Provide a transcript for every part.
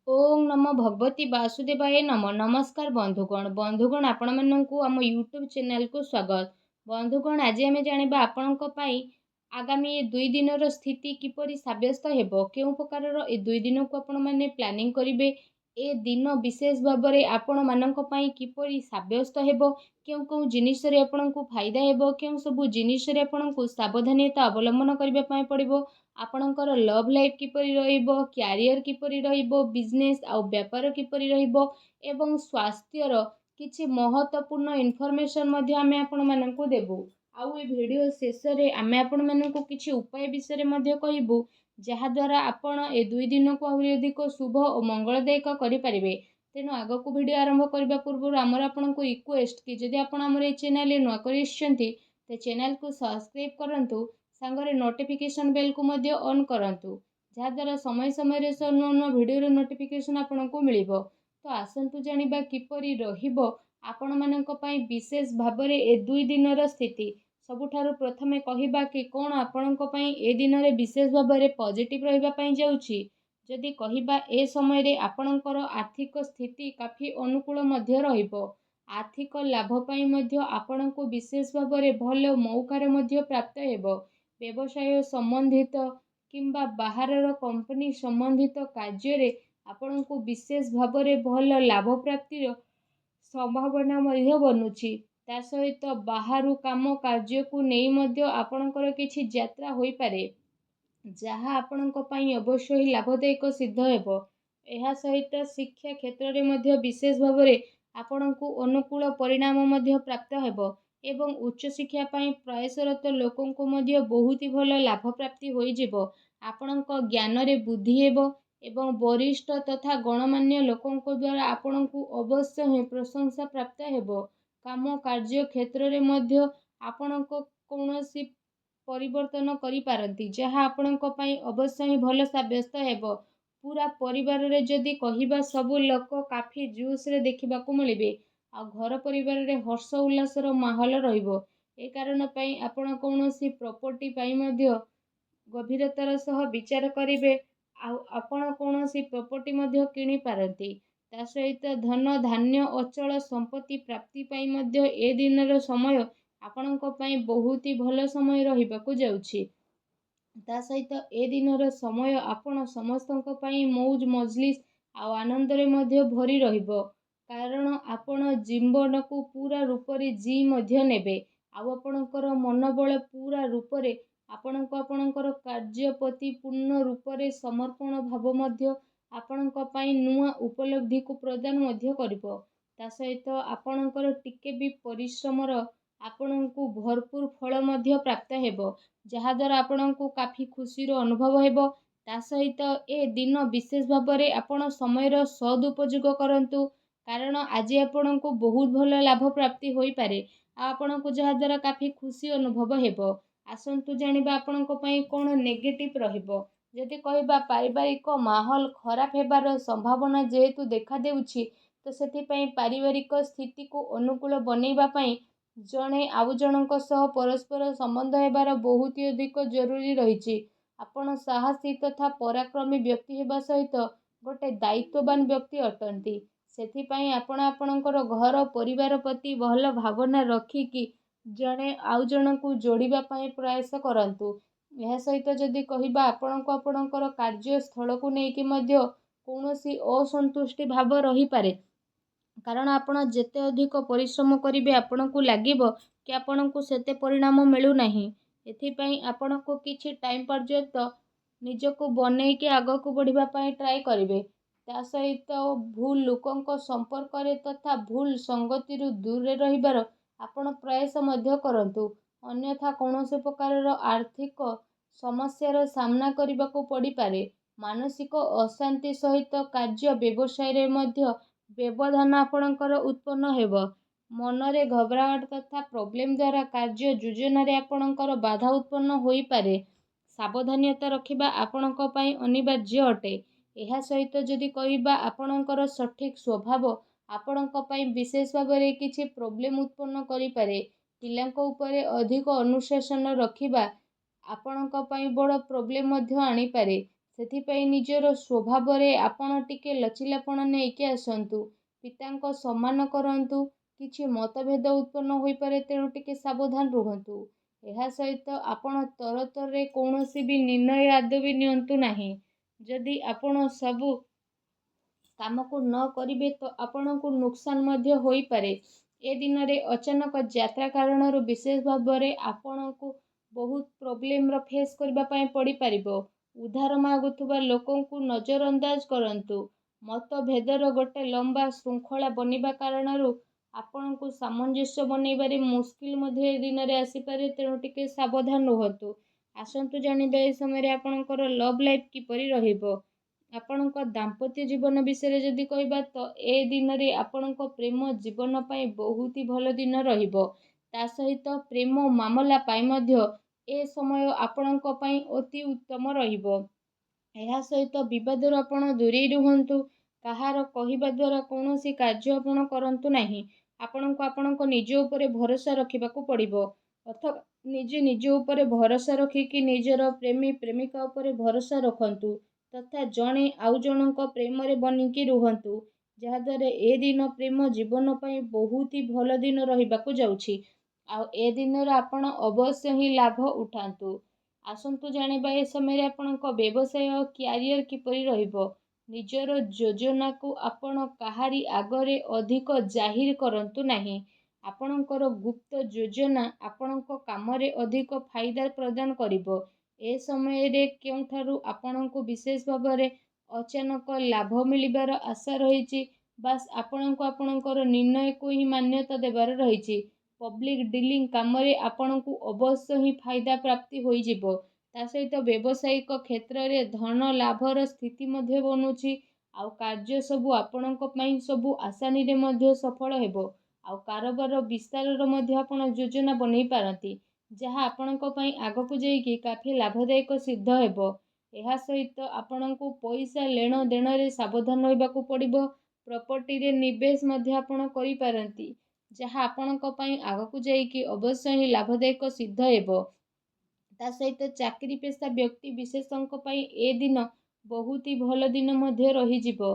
ओम नमो भगवती वासुदेवाय नमः। नमस्कार बंधुगण आपण माननकु आम यूट्यूब चैनल को स्वागत। बंधुगण आज आम जानिबा आपणक पई आगामी 2 दिनर स्थिति किपरि साब्यस्त हेबो, केउ प्रकारर ए 2 दिन को आपण माने प्लानिंग करिवे, ए दिन विशेष भाबरे आपण माननक पई किपरि साब्यस्त हेबो, केउ केउ जिनिस रे आपणकु फायदा हेबो, केउ सबु जिनिस रे आपणकु सावधानता अवलंबन करिबा पई पड़िबो, आपणकर लव लाइफ किपरि रहिबो, क्यारियर किपरि रहिबो, बिजनेस आउ व्यापार किपरि रहिबो एवं स्वास्थ्यर किछि महत्वपूर्ण इनफॉरमेशन मध्ये आमे आपण माननकु देबु। आउ ए वीडियो शेष रे आमे आपण माननकु किछि उपाय विषय रे मध्ये कहिबु, जहा द्वारा आपण ए 2 दिन को आहुरि अधिक शुभ और मंगलदायक करि परिबे। तेनु आगकु वीडियो आरंभ करबा पूर्व आमर आपनकु रिक्वेस्ट कि जदि आपण हमर ए चैनल रे नुआ करिसचंती ते चैनल को सब्सक्राइब करंतु, सांगरे नोटिफिकेशन बेल को मध्य ऑन करंतु, जहा द्वारा समय समय रे नुआ नुआ वीडियो रे नोटिफिकेशन आपनकु मिलिबो। तो आसंतु जानिबा किपरि रहिबो आपण माननक पई विशेष भाबरे ए 2 दिनर स्थिति। सबुठारु प्रथमे कहिबा कि कोन आपनक पई ए दिन रे विशेष भाबरे पॉजिटिव रहिबा पई जाउछि। जदि कहिबा ए समय रे आपनकर आर्थिक स्थिति काफी अनुकूल मध्य रहिबो। आर्थिक लाभ पई मध्य आपनकु विशेष भाबरे भलो मौकार मध्य प्राप्त हेबो। व्यवसाय संबंधित किंबा बाहरर कंपनी संबंधित कार्य रे आपनकु विशेष भाबरे भलो लाभ प्राप्तिर संभावना मध्य बनुछि। ता सहित बाहरु काम कार्य को नेई मध्य आपनकर किछि यात्रा होई पारे, जहा आपनक पई अवश्य ही लाभदायक सिद्ध हेबो। एहा सहित शिक्षा क्षेत्र रे मध्य विशेष भाबरे आपनकु अनुकूल परिणाम मध्य प्राप्त हेबो एवं उच्च शिक्षा पई प्रयासरत लोकंकु मध्य बहुत ही भलो लाभ प्राप्ति होई जिवो। आपनक ज्ञान रे बुद्धि हेबो एवं वरिष्ठ तथा गणमान्य लोकंक द्वारा आपनकु अवश्य ही प्रशंसा प्राप्त हेबो। काम कार्य क्षेत्र रे मध्य आपनक कोनोसी परिवर्तन करि पारंती, जहा आपनक पई अवश्य ही भलो साब्यस्त हेबो। पूरा परिवार रे जदि कहिबा सबु लोक काफी जूस रे देखिबा को मिलिबे, आ घर परिवार रे हर्ष उल्लास रो माहौल रहिबो। ए कारण पई आपण कोनोसी प्रॉपर्टी पई मध्य गभीरतार सह विचार करिवे, आपण कोनोसी प्रॉपर्टी मध्य किनि पारंती। ता सहित धन धान्य अचल संपत्ति प्राप्ति पई मध्य ए दिनर समय आपणक पई बहुत ही भलो समय रहिबाकु जाउछि। ता सहित ए दिनर समय आपण समस्तक पई मौज मजलिस आ आनंद रे मध्य भरी रहिबो, कारण आपण जीवन को पूरा रूप रे जी मध्य नेबे। आ आपणकर मनोबल पूरा रूप रे आपणकर कार्य प्रति पूर्ण रूप रे समर्पण भाव मध्य आपणक पई नुआ उपलब्धि को प्रदान मध्य करिवो। ता सहित आपणकर टिके भी परिश्रमर आपणकु भरपूर फल मध्य प्राप्त हेबो, जहा द्वारा आपणकु काफी खुशी रो अनुभव हेबो। ता सहित ए दिन विशेष भाबरे आपण समयर सदुपयोग करंतु, कारण आज आपणकु बहुत भलो लाभ प्राप्ति होई पारे, आपणकु जहा द्वारा काफी खुशी अनुभव हेबो। आसंतु जानिबा आपणक पई कोन नेगेटिव रहिबो। जदि कहिबा पारिवारिक माहौल खराब हेबार संभावना जेहेतु देखा देउछि, तो सेति पई पारिवारिक स्थिति को अनुकूल बनेइबा पई जणे आउ जनक सह परस्पर संबंध हेबार बहुत ही अधिक जरूरी रहिछि। आपण साहसी तथा पराक्रमी व्यक्ति हेबा सहित गोटे दायित्ववान व्यक्ति अटंती। सेति पई आपण आपणकर घर परिवार प्रति भलो भावना रखिकी जणे आउ जनकु जोड़िबा पई प्रयास करंतु। यह सहित जदि कहिबा आपणको आपणकर कार्य स्थल को नेकी मध्य कोनोसी असंतुष्टि भाव रही पारे, कारण आपण जेते अधिक परिश्रम करिवे आपणकु लागिबो कि आपणकु सेते परिणाम मिलु नाही। एथि पई आपणको किछि टाइम पर्यंत निजको बनेइके आगको बढ़िबा पई ट्राई करिवे। ता सहित भूल लोकंक संपर्क रे तथा भूल संगति रु दूर रे रहिबार आपण प्रयास मध्य करंतु, अन्यथा कोनोसी प्रकारर आर्थिक समस्यार सामना करबाको पड़ी पारे। मानसिक अशांति सहित कार्य व्यवसाय रे मध्य व्यवधान आपणकर उत्पन्न हेबो। मनरे घबराहट तथा प्रॉब्लम द्वारा कार्य योजना रे आपणकर बाधा उत्पन्न होई पारे। सावधानता रखिबा आपणक पई अनिवार्य अटे। एहा सहित जदि कहिबा आपणकर सठिक स्वभाव आपणक पई विशेष भाबरे किछि प्रॉब्लम उत्पन्न करि पारे। पिलांक उपरे अधिक अनुशासन रखिबा आपणक पई बड़ प्रॉब्लम मध्य आनी पारे। ସେଥିପାଇଁ ନିଜର ସ୍ୱଭାବରେ ଆପଣ ଟିକେ ଲଚିଲାପଣ ନେଇକି ଆସନ୍ତୁ। ପିତାଙ୍କ ସମ୍ମାନ କରନ୍ତୁ। କିଛି ମତଭେଦ ଉତ୍ପନ୍ନ ହୋଇପାରେ, ତେଣୁ ଟିକେ ସାବଧାନ ରୁହନ୍ତୁ। ଏହା ସହିତ ଆପଣ ତରତରରେ କୌଣସି ବି ନିର୍ଣ୍ଣୟ ଆଦୌ ବି ନିଅନ୍ତୁ ନାହିଁ। ଯଦି ଆପଣ ସବୁ କାମକୁ ନ କରିବେ ତ ଆପଣଙ୍କୁ ନୁକସାନ ମଧ୍ୟ ହୋଇପାରେ। ଏ ଦିନରେ ଅଚାନକ ଯାତ୍ରା କାରଣରୁ ବିଶେଷ ଭାବରେ ଆପଣଙ୍କୁ ବହୁତ ପ୍ରୋବ୍ଲେମର ଫେସ୍ କରିବା ପାଇଁ ପଡ଼ିପାରିବ। ଉଦ୍ଧାର ମାଗୁଥିବା ଲୋକଙ୍କୁ ନଜରଅନ୍ଦାଜ କରନ୍ତୁ। ମତଭେଦର ଗୋଟେ ଲମ୍ବା ଶୃଙ୍ଖଳା ବନିବା କାରଣରୁ ଆପଣଙ୍କୁ ସାମଞ୍ଜସ୍ୟ ବନେଇବାରେ ମୁସ୍କିଲ ମଧ୍ୟ ଏ ଦିନରେ ଆସିପାରେ, ତେଣୁ ଟିକେ ସାବଧାନ ରୁହନ୍ତୁ। ଆସନ୍ତୁ ଜାଣିବା ଏ ସମୟରେ ଆପଣଙ୍କର ଲଭ୍ ଲାଇଫ୍ କିପରି ରହିବ। ଆପଣଙ୍କ ଦାମ୍ପତ୍ୟ ଜୀବନ ବିଷୟରେ ଯଦି କହିବା ତ ଏ ଦିନରେ ଆପଣଙ୍କ ପ୍ରେମ ଜୀବନ ପାଇଁ ବହୁତ ହି ଭଲ ଦିନ ରହିବ। ତା ସହିତ ପ୍ରେମ ମାମଲା ପାଇଁ ମଧ୍ୟ ଏ ସମୟ ଆପଣଙ୍କ ପାଇଁ ଅତି ଉତ୍ତମ ରହିବ। ଏହା ସହିତ ବିବାଦରୁ ଆପଣ ଦୂରେଇ ରୁହନ୍ତୁ। କାହାର କହିବା ଦ୍ୱାରା କୌଣସି କାର୍ଯ୍ୟ ଆପଣ କରନ୍ତୁ ନାହିଁ। ଆପଣଙ୍କୁ ଆପଣଙ୍କ ନିଜ ଉପରେ ଭରସା ରଖିବାକୁ ପଡ଼ିବ। ଅଥବା ନିଜେ ନିଜ ଉପରେ ଭରସା ରଖିକି ନିଜର ପ୍ରେମୀ ପ୍ରେମିକା ଉପରେ ଭରସା ରଖନ୍ତୁ ତଥା ଜଣେ ଆଉ ଜଣଙ୍କ ପ୍ରେମରେ ବନିକି ରୁହନ୍ତୁ, ଯାହାଦ୍ୱାରା ଏ ଦିନ ପ୍ରେମ ଜୀବନ ପାଇଁ ବହୁତ ହି ଭଲ ଦିନ ରହିବାକୁ ଯାଉଛି। ଆଉ ଏ ଦିନରେ ଆପଣ ଅବଶ୍ୟ ହିଁ ଲାଭ ଉଠାନ୍ତୁ। ଆସନ୍ତୁ ଜାଣିବା ଏ ସମୟରେ ଆପଣଙ୍କ ବ୍ୟବସାୟ କ୍ୟାରିୟର କିପରି ରହିବ। ନିଜର ଯୋଜନାକୁ ଆପଣ କାହାରି ଆଗରେ ଅଧିକ ଜାହିର କରନ୍ତୁ ନାହିଁ। ଆପଣଙ୍କର ଗୁପ୍ତ ଯୋଜନା ଆପଣଙ୍କ କାମରେ ଅଧିକ ଫାଇଦା ପ୍ରଦାନ କରିବ। ଏ ସମୟରେ କେଉଁଠାରୁ ଆପଣଙ୍କୁ ବିଶେଷ ଭାବରେ ଅଚାନକ ଲାଭ ମିଳିବାର ଆଶା ରହିଛି। ବାସ୍ ଆପଣଙ୍କୁ ଆପଣଙ୍କର ନିର୍ଣ୍ଣୟକୁ ହିଁ ମାନ୍ୟତା ଦେବାର ରହିଛି। ପବ୍ଲିକ ଡିଲିଂ କାମରେ ଆପଣଙ୍କୁ ଅବଶ୍ୟ ହିଁ ଫାଇଦା ପ୍ରାପ୍ତି ହୋଇଯିବ। ତା ସହିତ ବ୍ୟବସାୟିକ କ୍ଷେତ୍ରରେ ଧନ ଲାଭର ସ୍ଥିତି ମଧ୍ୟ ବନୁଛି। ଆଉ କାର୍ଯ୍ୟ ସବୁ ଆପଣଙ୍କ ପାଇଁ ସବୁ ଆସାନୀରେ ମଧ୍ୟ ସଫଳ ହେବ। ଆଉ କାରବାର ବିସ୍ତାରର ମଧ୍ୟ ଆପଣ ଯୋଜନା ବନେଇ ପାରନ୍ତି, ଯାହା ଆପଣଙ୍କ ପାଇଁ ଆଗକୁ ଯାଇକି କାଫି ଲାଭଦାୟକ ସିଦ୍ଧ ହେବ। ଏହା ସହିତ ଆପଣଙ୍କୁ ପଇସା ନେଣ ଦେଣରେ ସାବଧାନ ରହିବାକୁ ପଡ଼ିବ। ପ୍ରପର୍ଟିରେ ନିବେଶ ମଧ୍ୟ ଆପଣ କରିପାରନ୍ତି, ଯାହା ଆପଣଙ୍କ ପାଇଁ ଆଗକୁ ଯାଇକି ଅବଶ୍ୟ ହିଁ ଲାଭଦାୟକ ସିଦ୍ଧ ହେବ। ତା ସହିତ ଚାକିରି ପେଶା ବ୍ୟକ୍ତି ବିଶେଷଙ୍କ ପାଇଁ ଏ ଦିନ ବହୁତ ହି ଭଲ ଦିନ ମଧ୍ୟ ରହିଯିବ।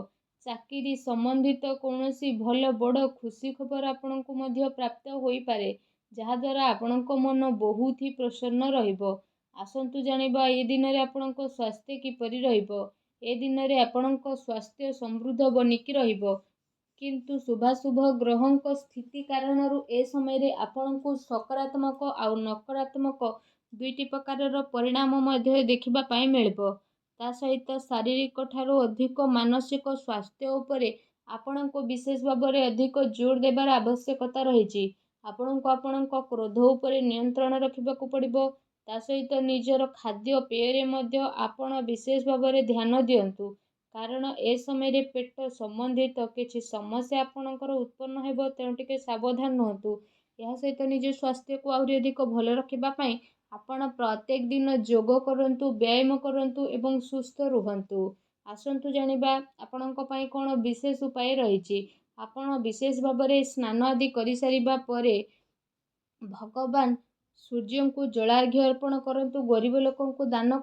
ଚାକିରି ସମ୍ବନ୍ଧିତ କୌଣସି ଭଲ ବଡ଼ ଖୁସି ଖବର ଆପଣଙ୍କୁ ମଧ୍ୟ ପ୍ରାପ୍ତ ହୋଇପାରେ, ଯାହାଦ୍ୱାରା ଆପଣଙ୍କ ମନ ବହୁତ ହି ପ୍ରସନ୍ନ ରହିବ। ଆସନ୍ତୁ ଜାଣିବା ଏ ଦିନରେ ଆପଣଙ୍କ ସ୍ୱାସ୍ଥ୍ୟ କିପରି ରହିବ। ଏ ଦିନରେ ଆପଣଙ୍କ ସ୍ୱାସ୍ଥ୍ୟ ସମୃଦ୍ଧ ବନିକି ରହିବ, କିନ୍ତୁ ଶୁଭାଶୁଭ ଗ୍ରହଙ୍କ ସ୍ଥିତି କାରଣରୁ ଏ ସମୟରେ ଆପଣଙ୍କୁ ସକାରାତ୍ମକ ଆଉ ନକାରାତ୍ମକ ଦୁଇଟି ପ୍ରକାରର ପରିଣାମ ମଧ୍ୟ ଦେଖିବା ପାଇଁ ମିଳିବ। ତା ସହିତ ଶାରୀରିକ ଠାରୁ ଅଧିକ ମାନସିକ ସ୍ୱାସ୍ଥ୍ୟ ଉପରେ ଆପଣଙ୍କୁ ବିଶେଷ ଭାବରେ ଅଧିକ ଜୋର ଦେବାର ଆବଶ୍ୟକତା ରହିଛି। ଆପଣଙ୍କୁ ଆପଣଙ୍କ କ୍ରୋଧ ଉପରେ ନିୟନ୍ତ୍ରଣ ରଖିବାକୁ ପଡ଼ିବ। ତା ସହିତ ନିଜର ଖାଦ୍ୟ ପେୟରେ ମଧ୍ୟ ଆପଣ ବିଶେଷ ଭାବରେ ଧ୍ୟାନ ଦିଅନ୍ତୁ, କାରଣ ଏ ସମୟରେ ପେଟ ସମ୍ବନ୍ଧିତ କିଛି ସମସ୍ୟା ଆପଣଙ୍କର ଉତ୍ପନ୍ନ ହେବ, ତେଣୁ ଟିକେ ସାବଧାନ ରୁହନ୍ତୁ। ଏହା ସହିତ ନିଜ ସ୍ୱାସ୍ଥ୍ୟକୁ ଆହୁରି ଅଧିକ ଭଲ ରଖିବା ପାଇଁ ଆପଣ ପ୍ରତ୍ୟେକ ଦିନ ଯୋଗ କରନ୍ତୁ, ବ୍ୟାୟାମ କରନ୍ତୁ ଏବଂ ସୁସ୍ଥ ରୁହନ୍ତୁ। ଆସନ୍ତୁ ଜାଣିବା ଆପଣଙ୍କ ପାଇଁ କ'ଣ ବିଶେଷ ଉପାୟ ରହିଛି। ଆପଣ ବିଶେଷ ଭାବରେ ସ୍ନାନ ଆଦି କରିସାରିବା ପରେ ଭଗବାନ ସୂର୍ଯ୍ୟଙ୍କୁ ଜଳାର୍ଘ୍ୟ ଅର୍ପଣ କରନ୍ତୁ, ଗରିବ ଲୋକଙ୍କୁ ଦାନ